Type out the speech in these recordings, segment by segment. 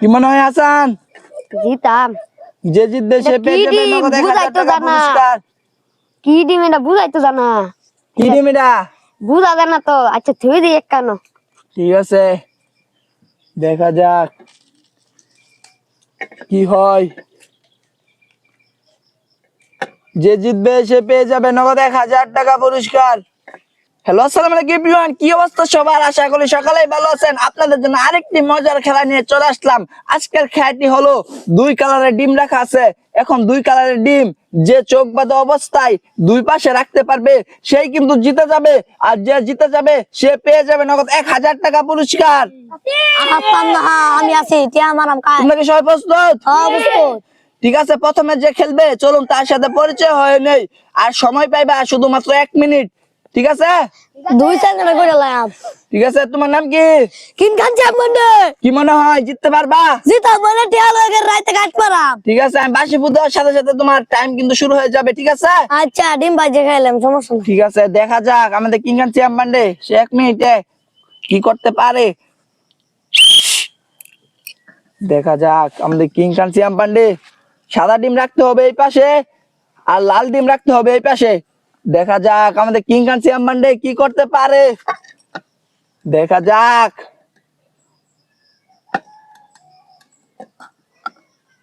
কি মনে হয় হাসান? জিতাম। যে জিতবে সে পেয়ে যাবে নগদ 1000 টাকা পুরস্কার। কি ডিম এটা বুঝাইতো জানা? কি ডিম এটা? বুঝা জানা তো। আচ্ছা থুই দি একখানো। ঠিক আছে, দেখা যাক কি হয়। যে জিতবে সে পেয়ে যাবে নগদ 1000 টাকা পুরস্কার। হ্যালো, আসসালামু আলাইকুম এভরিওয়ান, কি অবস্থা সবার? আশা করি সকালেই ভালো আছেন। আপনাদের জন্য আরেকটি মজার খেলা নিয়ে চলে আসলাম। আজকের খেলাটি হলো দুই কালারের ডিম রাখা আছে। এখন দুই কালারের ডিম যে চোখ বাঁধা অবস্থায় দুই পাশে রাখতে পারবে সেই কিন্তু জিতে যাবে, আর যে জিতে যাবে সে পেয়ে যাবে নগদ 1000 টাকা পুরস্কার। আমি আছি টিয়া মারাম কাই। তোমরা কি সবাই প্রস্তুত? অবশ্যই। ঠিক আছে, প্রথমে যে খেলবে চলুন তার সাথে পরিচয় হয়ে নেই। আর সময় পাইবা শুধুমাত্র 1 মিনিট। ঠিক আছে? 2 সেকেন্ড করে লাম। ঠিক আছে, তোমার নাম কি? কিন খান চামন্ডে। কি মনে হয় জিততে পারবা? জিতা মানে টিয়া লগে রাইতে কাট মারাম। ঠিক আছে, আমি বাঁশি দেওয়ার সাথে সাথে তোমার টাইম কিন্তু শুরু হয়ে যাবে। ঠিক আছে? আচ্ছা ডিম ভাজি খাইলাম সমস্যা নাই। ঠিক আছে, দেখা যাক আমাদের কিং খান সিয়াম পান্ডে সে 1 মিনিটে কি করতে পারে। দেখা যাক আমাদের কিং খান সিয়াম পান্ডে। সাদা ডিম রাখতে হবে এই পাশে, আর লাল ডিম রাখতে হবে এই পাশে। দেখা যাক আমাদের কিং খান সিয়াম পান্ডে কি করতে পারে। দেখা যাক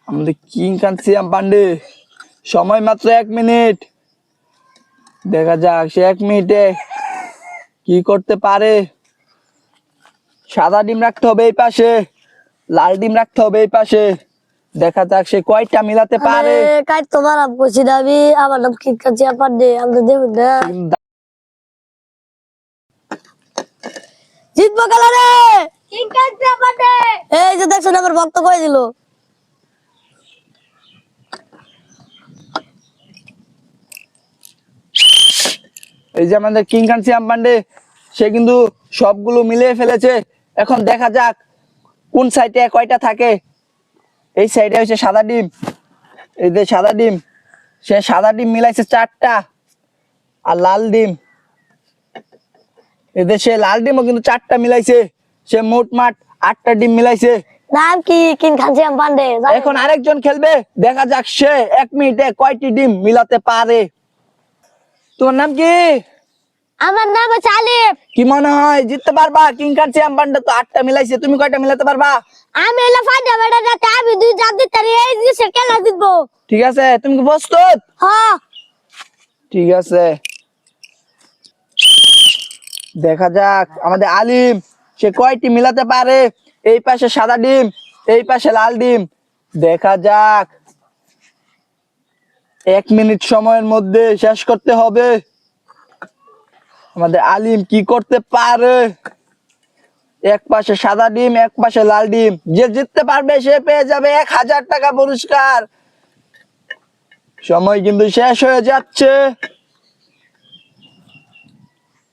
আমাদের কিং খান সিয়াম পান্ডে। সময় মাত্র 1 মিনিট। দেখা যাক সে 1 মিনিটে কি করতে পারে। সাদা ডিম রাখতে হবে এই পাশে, লাল ডিম রাখতে হবে এই পাশে। দেখা যাক সে কয়টা মিলাতে পারে। কাট তোমার আপ কইছি দাবি আমার নাম কিন খান চামন্ডে আমরা দেখুন না। জিতবো কালারে কিন খান চামন্ডে। এই যে দেখছ আমার ভক্ত কই দিল। এই যে আমাদের কিং খান সিয়াম পান্ডে সে কিন্তু সবগুলো মিলিয়ে ফেলেছে। এখন দেখা যাক কোন সাইডে কয়টা থাকে। এই সাইডে হচ্ছে সাদা ডিম, এই যে সাদা ডিম, সে সাদা ডিম মিলাইছে 4টা। আর লাল ডিম, এদের সে লাল ডিমও কিন্তু 4টা মিলাইছে। সে মোটমাট 8টা ডিম মিলাইছে। নাম কি কিন খান চামন্ডে। এখন আরেকজন খেলবে, দেখা যাক সে 1 মিনিটে কয়টি ডিম মিলাতে পারে। তোমার নাম কি? আমার নাম হচ্ছে আলিফ। কি মনে হয় জিততে পারবা? কিং খান সিয়াম পান্ডে তো 8টা মিলাইছে, তুমি কয়টা মিলাতে পারবা? আমি এলা ফাটা বেটা যাতে আমি দুই জাত দিতে এই যে খেলা জিতবো। ঠিক আছে, তুমি কি প্রস্তুত? হ্যাঁ ঠিক আছে, দেখা যাক আমাদের আলিম সে কয়টি মিলাতে পারে। এই পাশে সাদা ডিম, এই পাশে লাল ডিম। দেখা যাক 1 মিনিট সময়ের মধ্যে শেষ করতে হবে। আমাদের আলিম কি করতে পারে। এক পাশে সাদা ডিম, এক পাশে লাল ডিম। যে জিততে পারবে সে পেয়ে যাবে 1000 টাকা পুরস্কার। সময় কিন্তু শেষ হয়ে যাচ্ছে।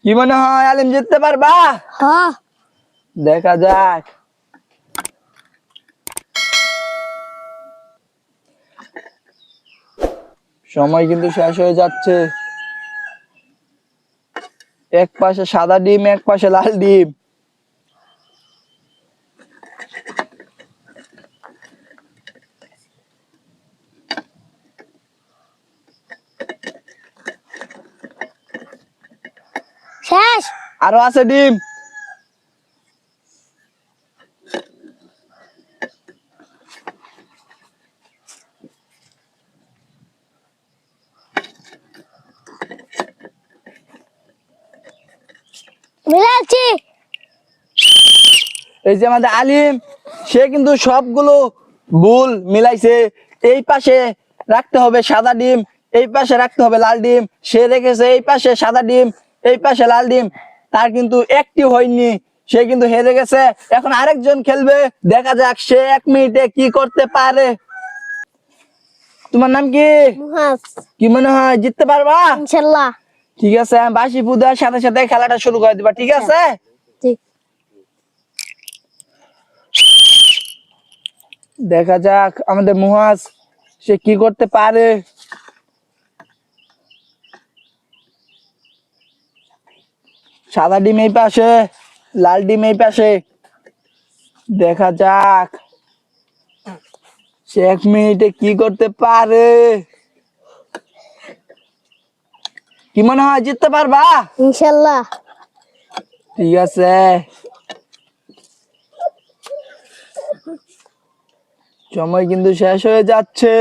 কি মনে হয় আলিম জিততে পারবা? হ্যাঁ দেখা যাক। সময় কিন্তু শেষ হয়ে যাচ্ছে। এক পাশে সাদা ডিম, এক পাশে লাল ডিম। শেষ। আরো আছে ডিম। মিলাচ্ছি। এই যে আমাদের আলিম সে কিন্তু সবগুলো ভুল মিলাইছে। এই পাশে রাখতে হবে সাদা ডিম, এই পাশে রাখতে হবে লাল ডিম। সে রেখেছে এই পাশে সাদা ডিম, এই পাশে লাল ডিম। তার কিন্তু একটি হয়নি, সে কিন্তু হেরে গেছে। এখন আরেকজন খেলবে, দেখা যাক সে 1 মিনিটে কি করতে পারে। তোমার নাম কি? মুহাস। কি মনে হয় জিততে পারবা? ইনশাআল্লাহ। ঠিক আছে, আমি বাঁশি দেওয়ার সাথে সাথে খেলাটা শুরু করে দিবা। ঠিক আছে? ঠিক। দেখা যাক আমাদের মুহাস সে কি করতে পারে। সাদা ডিম এই পাশে, লাল ডিম এই পাশে। দেখা যাক সে 1 মিনিটে কি করতে পারে? কি মনে হয় জিততে পারবা? ইনশাল্লাহ। ঠিক আছে, সময় কিন্তু শেষ হয়ে যাচ্ছে।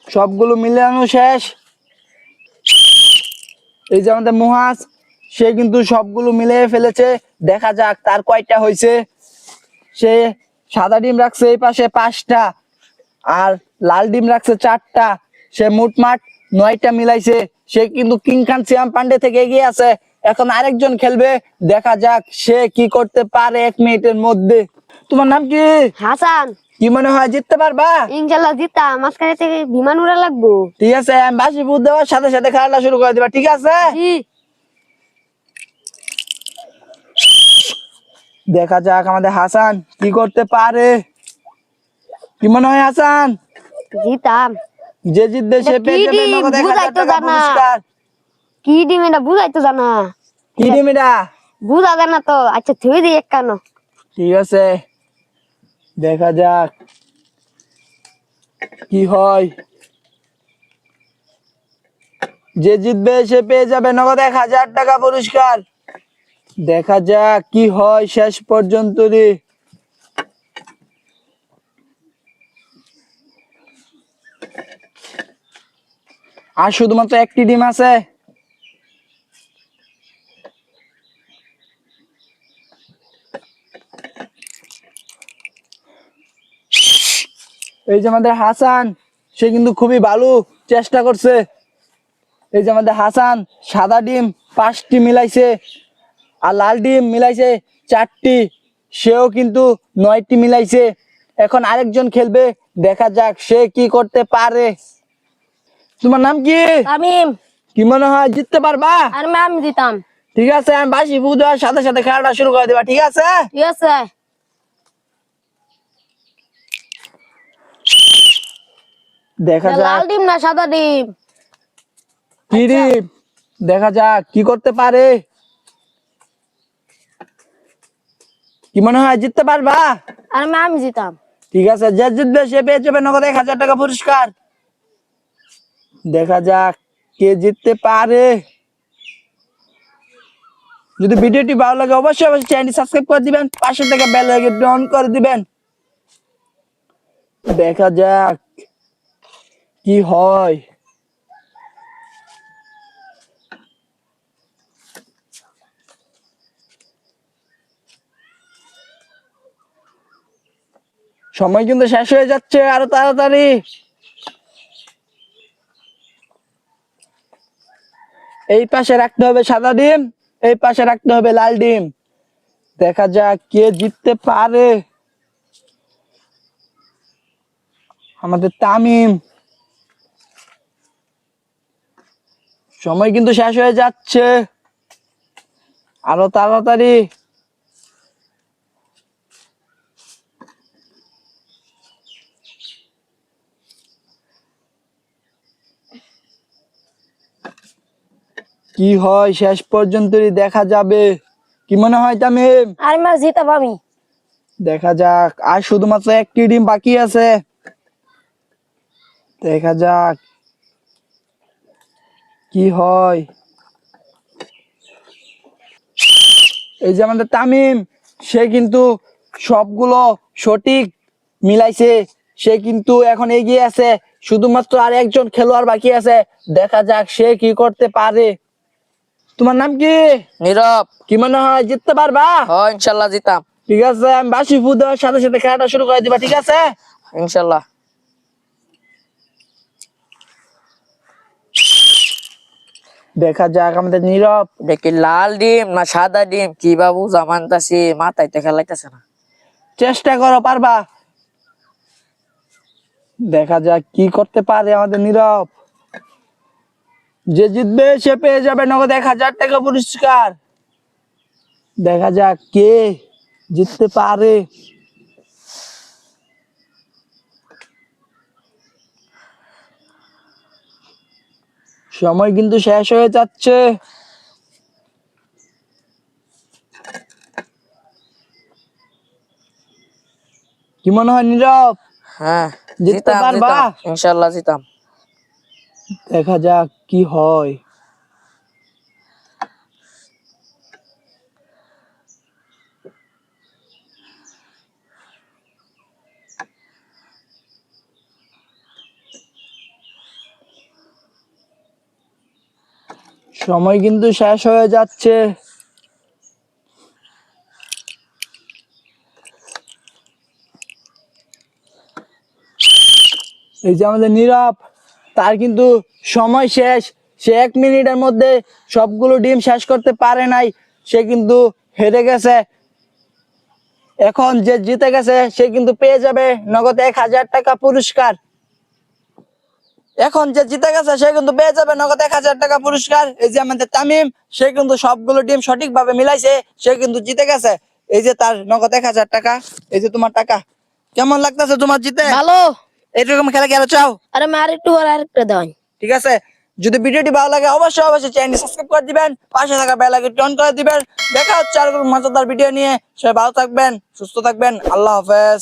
সবগুলো মিলানো শেষ। এই যে আমাদের মুহাজ, সে কিন্তু সবগুলো মিলিয়ে ফেলেছে। দেখা যাক তার কয়টা হয়েছে। সে সাদা ডিম রাখছে এই পাশে 5টা, আর লাল ডিম রাখছে 4টা। সে মোটমাট 9টা মিলাইছে। সে কিন্তু কিং খান সিয়াম পান্ডে থেকে এগিয়ে আছে। এখন আরেকজন খেলবে, দেখা যাক সে কি করতে পারে 1 মিনিটের মধ্যে। তোমার নাম কি? হাসান। কি মনে হয় জিততে পারবা? ইনশাল্লাহ জিতাম, মাঝখানে থেকে বিমান উড়া লাগবো। ঠিক আছে, আমি বাসি ফুট দেওয়ার সাথে সাথে খেলাটা শুরু করে দিবা, ঠিক আছে? জি। দেখা যাক আমাদের হাসান কি করতে পারে। কি মনে হয় হাসান? জিতাম। যে জিতবে সে এটা পেয়ে কি যাবে ডিম? নগদ 1000 বুঝাই তো টাকা জানা। পুরস্কার। কি ডিম এটা বুঝাইতো জানা। কি ডিম এটা? বুঝা যায় না তো। আচ্ছা থুই দিই এক কানো। ঠিক আছে, দেখা যাক কি হয়। যে জিতবে সে পেয়ে যাবে নগদ 1000 টাকা পুরস্কার। দেখা যাক কি হয় শেষ পর্যন্ত রে। আর শুধুমাত্র একটি ডিম আছে। এই যে আমাদের হাসান, সে কিন্তু খুবই ভালো চেষ্টা করছে। এই যে আমাদের হাসান সাদা ডিম 5টি মিলাইছে, আর লাল ডিম মিলাইছে 4টি। সেও কিন্তু 9টি মিলাইছে। এখন আরেকজন খেলবে, দেখা যাক সে কি করতে পারে। তোমার নাম কি? তামিম। কি মনে হয় জিততে পারবা? আর আমি জিতাম। ঠিক আছে, আমি বাসি ফু দেওয়ার সাথে সাথে খেলাটা শুরু করে দিবা, ঠিক আছে? ঠিক আছে। দেখা এটা লাল যাক ডিম না সাদা ডিম? কি ডিম, দেখা যাক কি করতে পারে। কি মনে হয় জিততে পারবা? আর আমি জিতাম। ঠিক আছে, যে জিতবে সে পেয়ে যাবে নগদ 1000 টাকা পুরস্কার। দেখা যাক কে জিততে পারে। যদি ভিডিওটি ভালো লাগে অবশ্যই অবশ্যই চ্যানেলটি সাবস্ক্রাইব করে দিবেন, পাশে থেকে বেল আইকনটি অন করে দিবেন। দেখা যাক কি হয়। সময় কিন্তু শেষ হয়ে যাচ্ছে, আরো তাড়াতাড়ি। এই পাশে রাখতে হবে সাদা ডিম, এই পাশে রাখতে হবে লাল ডিম। দেখা যাক কে জিততে পারে। আমাদের তামিম। সময় কিন্তু শেষ হয়ে যাচ্ছে, আরো তাড়াতাড়ি। কি হয় শেষ পর্যন্তই দেখা যাবে। কি মনে হয় তামিম? আর জিতাম আমি। দেখা যাক, আর শুধুমাত্র একটি ডিম বাকি আছে। দেখা যাক কি হয়। এই যে আমাদের তামিম, সে কিন্তু সবগুলো সঠিক মিলাইছে। সে কিন্তু এখন এগিয়ে আছে, শুধুমাত্র আর একজন খেলোয়াড় বাকি আছে। দেখা যাক সে কি করতে পারে। তোমার নাম কি? নীরব। কি মনে হয় জিততে পারবা? ইনশাল্লাহ জিতাম। ঠিক আছে, আমি বাসি ফু দেওয়ার সাথে সাথে খেলাটা শুরু করে দিবা, ঠিক আছে? ইনশাল্লাহ। দেখা যাক আমাদের নীরব। দেখি লাল ডিম না সাদা ডিম, কি বাবু জামানতাছি মাথায় তো খেলাইতেছে না। চেষ্টা করো, পারবা। দেখা যাক কি করতে পারে আমাদের নীরব। যে জিতবে সে পেয়ে যাবে নগদ 1000 টাকা পুরস্কার। দেখা যাক কে জিততে পারে। সময় কিন্তু শেষ হয়ে যাচ্ছে। কি মনে হয় নীরব? হ্যাঁ, জিততে জিতাম পারবা? জিতাম ইনশাল্লাহ জিতাম। দেখা যাক কি হয়। সময় কিন্তু শেষ হয়ে যাচ্ছে। এই যে আমাদের নীরব, তার কিন্তু সময় শেষ। সে 1 মিনিটের মধ্যে সবগুলো ডিম শেষ করতে পারে নাই, সে কিন্তু হেরে গেছে। এখন যে জিতে গেছে সে কিন্তু পেয়ে যাবে নগদ 1000 টাকা পুরস্কার। এখন যে জিতে গেছে সে কিন্তু পেয়ে যাবে নগদ 1000 টাকা পুরস্কার। এই যে আমাদের তামিম, সে কিন্তু সবগুলো ডিম সঠিকভাবে মিলাইছে, সে কিন্তু জিতে গেছে। এই যে তার নগদ 1000 টাকা, এই যে তোমার টাকা। কেমন লাগতেছে তোমার জিতে? ভালো। এইরকম খেলা কি আরো চাও? আরে আমি আরেকটু পর আরেকটা দেন। ঠিক আছে, যদি ভিডিওটি ভালো লাগে অবশ্যই চ্যানেলটি সাবস্ক্রাইব করে দিবেন, পাশে থাকা বেল আইকনটি অন করে দিবেন। দেখা হচ্ছে আর কোনো মজাদার ভিডিও নিয়ে। সবাই ভালো থাকবেন, সুস্থ থাকবেন। আল্লাহ হাফেজ।